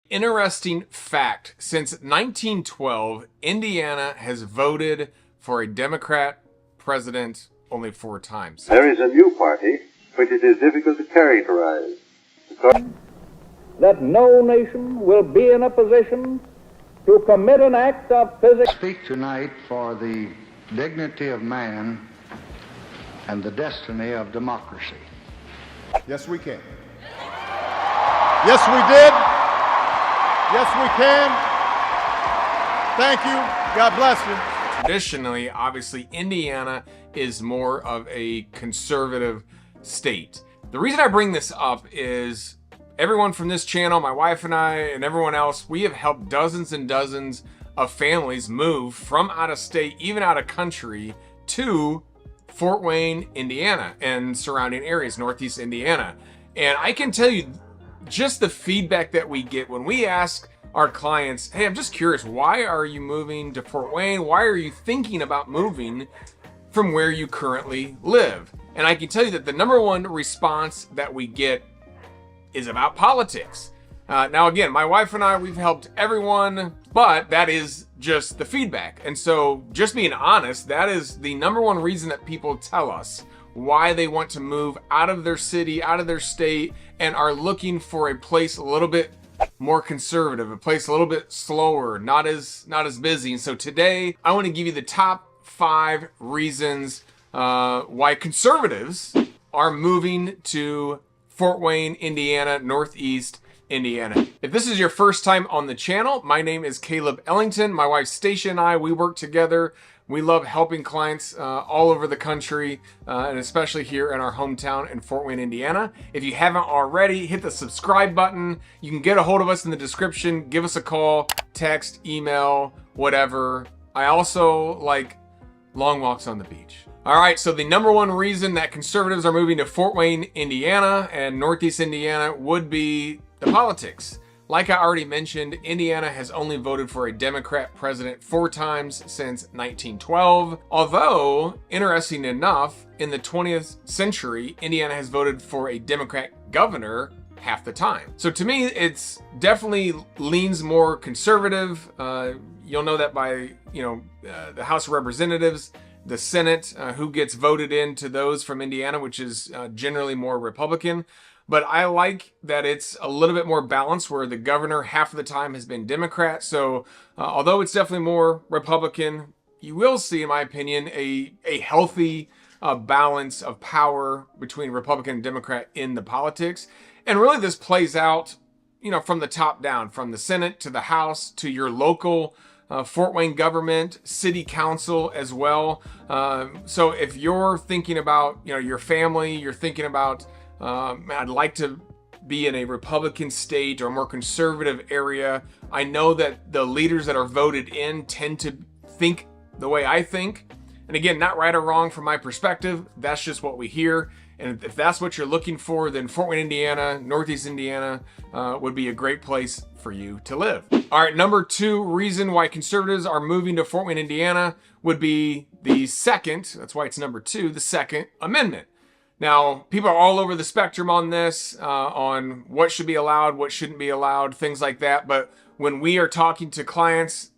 Interesting fact, since 1912, Indiana has voted for a Democrat president only 4 times. There is a new party which it is difficult to characterize. That no nation will be in a position to commit an act of physical... I speak tonight for the dignity of man and the destiny of democracy. Yes, we can. Yes, we did. Yes, we can. Thank you. God bless you. Traditionally, obviously, Indiana is more of a conservative state. The reason I bring this up is everyone from this channel, my wife and I, and everyone else, we have helped dozens and dozens of families move from out of state, even out of country, to Fort Wayne, Indiana, and surrounding areas, Northeast Indiana. And I can tell you, just the feedback that we get when we ask our clients, hey, I'm just curious, why are you moving to Fort Wayne? Why are you thinking about moving from where you currently live? And I can tell you that the number one response that we get is about politics. Now, again, my wife and I, we've helped everyone, but that is just the feedback. And so just being honest, that is the number one reason that people tell us why they want to move out of their city, out of their state, and are looking for a place a little bit more conservative, a place a little bit slower, not as busy. And so today I want to give you the top 5 reasons why conservatives are moving to Fort Wayne, Indiana, Northeast Indiana. If this is your first time on the channel, my name is Caleb Ellington. My wife Stacia and I, we work together. We love helping clients all over the country, and especially here in our hometown in Fort Wayne, Indiana. If you haven't already, hit the subscribe button. You can get a hold of us in the description. Give us a call, text, email, whatever. I also like long walks on the beach. All right, so the number one reason that conservatives are moving to Fort Wayne, Indiana and Northeast Indiana would be the politics. Like I already mentioned, Indiana has only voted for a Democrat president 4 times since 1912. Although, interesting enough, in the 20th century, Indiana has voted for a Democrat governor half the time. So to me, it's definitely leans more conservative. You'll know that by, the House of Representatives, the Senate, who gets voted into those from Indiana, which is generally more Republican. But I like that it's a little bit more balanced where the governor half of the time has been Democrat. So although it's definitely more Republican, you will see, in my opinion, a healthy balance of power between Republican and Democrat in the politics. And really this plays out, from the top down, from the Senate to the House to your local Fort Wayne government, city council as well. So if you're thinking about, your family, you're thinking about, I'd like to be in a Republican state or a more conservative area. I know that the leaders that are voted in tend to think the way I think. And again, not right or wrong from my perspective. That's just what we hear. And if that's what you're looking for, then Fort Wayne, Indiana, Northeast Indiana would be a great place for you to live. All right, number 2 reason why conservatives are moving to Fort Wayne, Indiana would be the second, that's why it's number 2, the Second Amendment. Now, people are all over the spectrum on this, on what should be allowed, what shouldn't be allowed, things like that. But when we are talking to clients,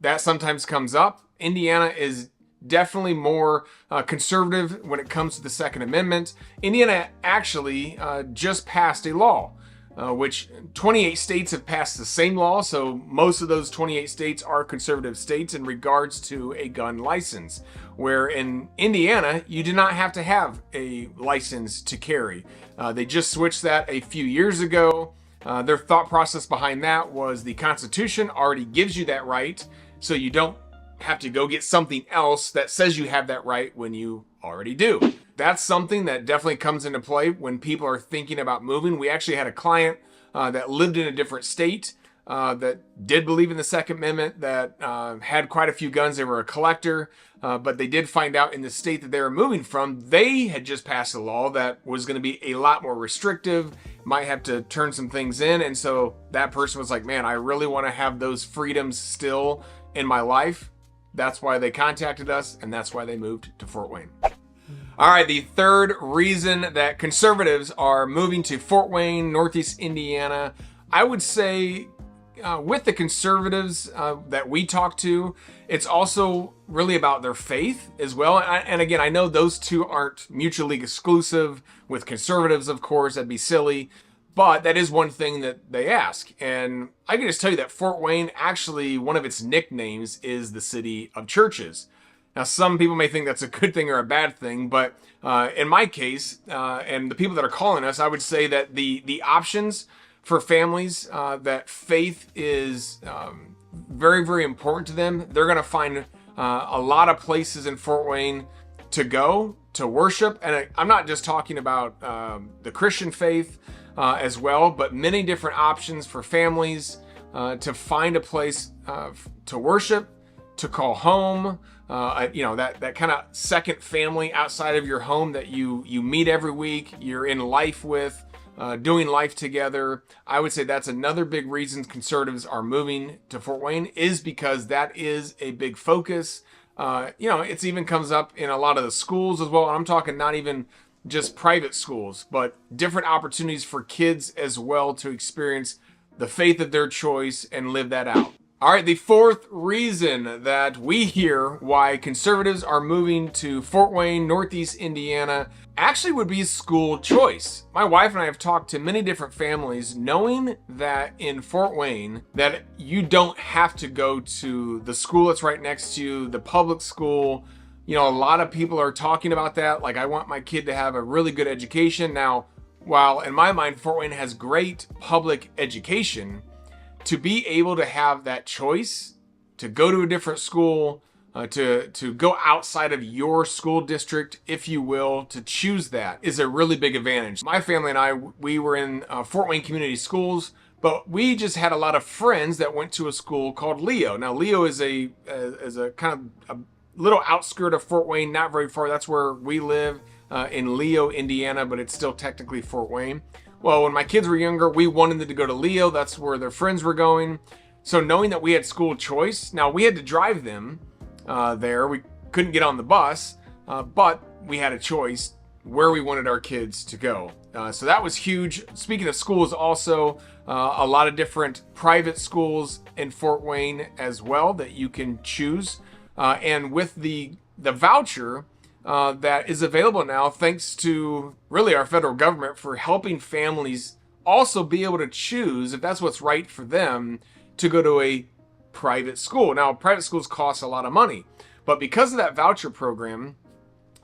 that sometimes comes up. Indiana is definitely more conservative when it comes to the Second Amendment. Indiana actually just passed a law, which 28 states have passed the same law. So most of those 28 states are conservative states in regards to a gun license, where in Indiana, you do not have to have a license to carry. They just switched that a few years ago. Their thought process behind that was the Constitution already gives you that right, so you don't have to go get something else that says you have that right when you already do. That's something that definitely comes into play when people are thinking about moving. We actually had a client that lived in a different state that did believe in the Second Amendment, that had quite a few guns. They were a collector, but they did find out in the state that they were moving from, they had just passed a law that was going to be a lot more restrictive, might have to turn some things in. And so that person was like, man, I really want to have those freedoms still in my life. That's why they contacted us, and that's why they moved to Fort Wayne. All right, the third reason that conservatives are moving to Fort Wayne, Northeast Indiana, I would say with the conservatives that we talk to, it's also really about their faith as well. And again, I know those two aren't mutually exclusive. With conservatives, of course, that'd be silly. But that is one thing that they ask. And I can just tell you that Fort Wayne, actually, one of its nicknames is the city of churches. Now, some people may think that's a good thing or a bad thing, but in my case, and the people that are calling us, I would say that the options for families that faith is very, very important to them, they're going to find a lot of places in Fort Wayne to go, to worship. And I'm not just talking about the Christian faith as well, but many different options for families to find a place to worship, to call home, that kind of second family outside of your home that you meet every week, you're in life with, doing life together. I would say that's another big reason conservatives are moving to Fort Wayne, is because that is a big focus. It even comes up in a lot of the schools as well. And I'm talking not even just private schools, but different opportunities for kids as well to experience the faith of their choice and live that out. All right, the fourth reason that we hear why conservatives are moving to Fort Wayne, Northeast Indiana, actually would be school choice. My wife and I have talked to many different families, knowing that in Fort Wayne, that you don't have to go to the school that's right next to you, the public school. A lot of people are talking about that. Like, I want my kid to have a really good education. Now, while in my mind, Fort Wayne has great public education, to be able to have that choice to go to a different school, to go outside of your school district, if you will, to choose that is a really big advantage. My family and I, we were in Fort Wayne Community Schools, but we just had a lot of friends that went to a school called Leo. Now, Leo is a kind of a little outskirt of Fort Wayne, not very far. That's where we live in Leo, Indiana, but it's still technically Fort Wayne. Well, when my kids were younger, we wanted them to go to Leo. That's where their friends were going. So knowing that we had school choice, now we had to drive them there. We couldn't get on the bus, but we had a choice where we wanted our kids to go. So that was huge. Speaking of schools, also a lot of different private schools in Fort Wayne as well that you can choose. And with the voucher that is available now, thanks to really our federal government for helping families also be able to choose, if that's what's right for them, to go to a private school. Now, private schools cost a lot of money, but because of that voucher program,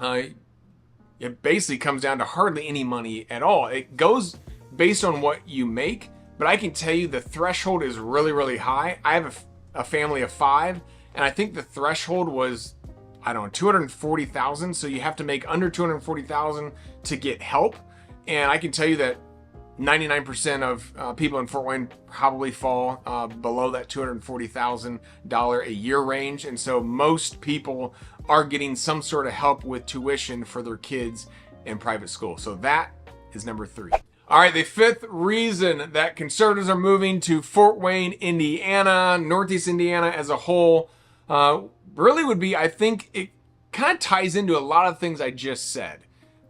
it basically comes down to hardly any money at all. It goes based on what you make, but I can tell you the threshold is really, really high. I have a family of 5, and I think the threshold was, I don't know, $240,000. So you have to make under $240,000 to get help. And I can tell you that 99% of people in Fort Wayne probably fall below that $240,000 a year range. And so most people are getting some sort of help with tuition for their kids in private school. So that is number 3. All right, the fifth reason that conservatives are moving to Fort Wayne, Indiana, Northeast Indiana as a whole, really would be, I think it kind of ties into a lot of things I just said.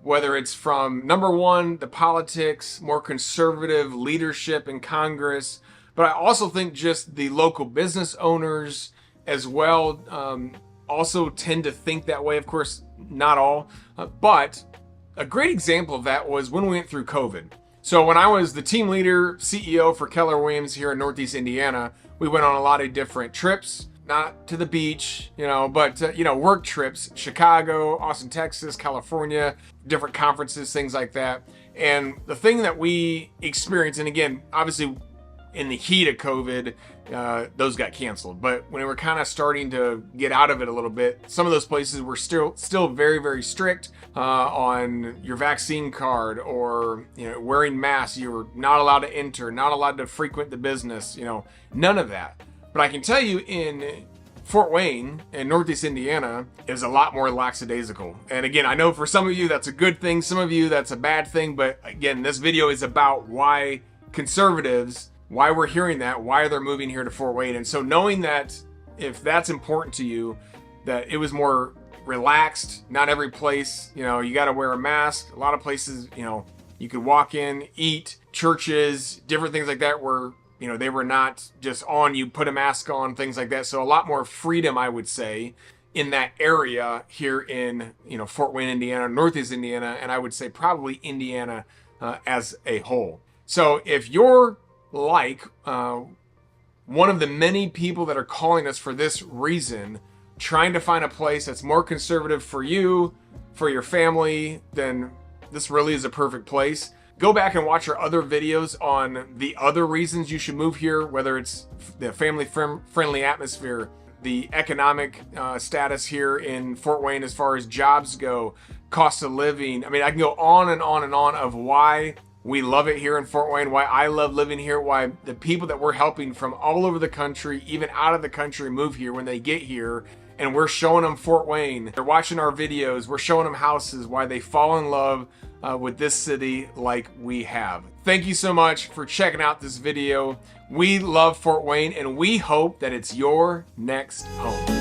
Whether it's from, number one, the politics, more conservative leadership in Congress, but I also think just the local business owners as well also tend to think that way. Of course, not all, but a great example of that was when we went through COVID. So when I was the team leader, CEO for Keller Williams here in Northeast Indiana, we went on a lot of different trips, not to the beach, but, work trips, Chicago, Austin, Texas, California, different conferences, things like that. And the thing that we experienced, and again, obviously in the heat of COVID, those got canceled. But when we were kind of starting to get out of it a little bit, some of those places were still very, very strict on your vaccine card, or wearing masks. You were not allowed to enter, not allowed to frequent the business, none of that. But I can tell you in Fort Wayne and Northeast Indiana is a lot more lackadaisical. And again, I know for some of you that's a good thing, some of you that's a bad thing. But again, this video is about why conservatives, why we're hearing that, why they're moving here to Fort Wayne. And so knowing that if that's important to you, that it was more relaxed, not every place, you got to wear a mask. A lot of places, you could walk in, eat, churches, different things like that were You know, they were not just on you, put a mask on, things like that. So a lot more freedom, I would say, in that area here in, you know, Fort Wayne, Indiana, Northeast Indiana, and I would say probably Indiana as a whole. So if you're like one of the many people that are calling us for this reason, trying to find a place that's more conservative for you, for your family, then this really is a perfect place. Go back and watch our other videos on the other reasons you should move here, whether it's the family-friendly atmosphere, the economic status here in Fort Wayne as far as jobs go, cost of living. I mean, I can go on and on and on of why we love it here in Fort Wayne, why I love living here, why the people that we're helping from all over the country, even out of the country, move here when they get here. And we're showing them Fort Wayne. They're watching our videos. We're showing them houses, why they fall in love with this city like we have. Thank you so much for checking out this video. We love Fort Wayne, and we hope that it's your next home.